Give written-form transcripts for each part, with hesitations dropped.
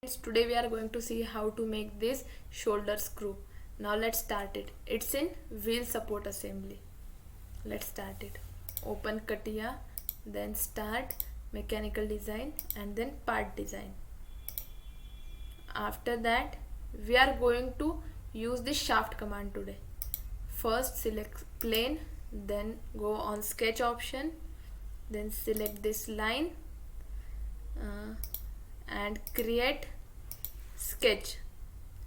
Today we are going to see how to make this shoulder screw. Now let's start it. It's in wheel support assembly. Let's start it. Open CATIA, then start mechanical design and then part design. After that we are going to use the shaft command today. First select plane, then go on sketch option, then select this line and create sketch,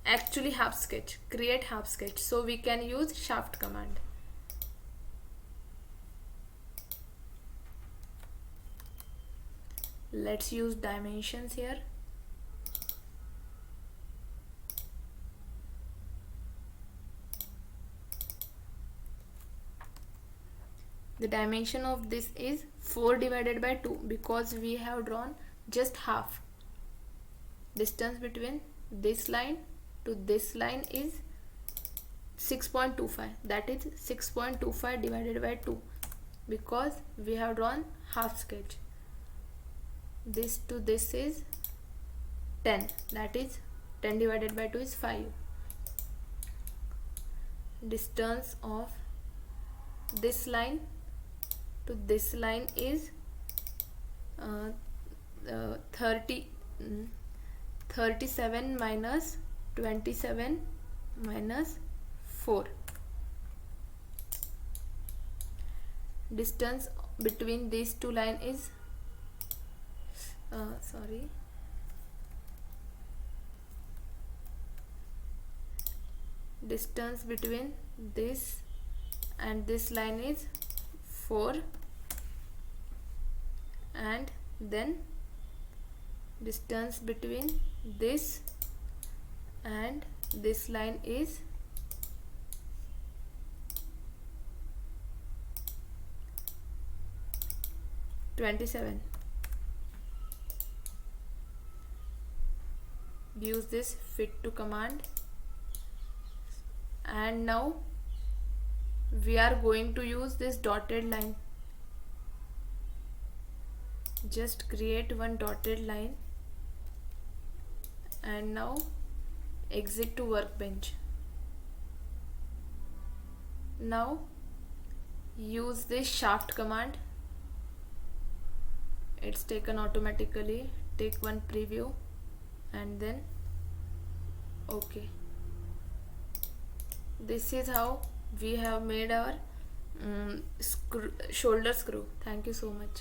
actually half sketch, create half sketch, so we can use shaft command. Let's use dimensions here. The dimension of this is 4 divided by 2 because we have drawn just half. Distance between this line to this line is 6.25, that is 6.25 divided by 2 because we have drawn half sketch. This to this is 10, that is 10 divided by 2 is 5. Distance of this line to this line is 37 minus 27 minus 4. Distance between these two lines is distance between this and this line is 4, and then distance between this and this line is 27. Use this fit to command, and now we are going to use this dotted line. Just create one dotted line and now exit to workbench. Now use this shaft command. It's taken automatically. Take one preview and then OK. This is how we have made our shoulder screw. Thank you so much.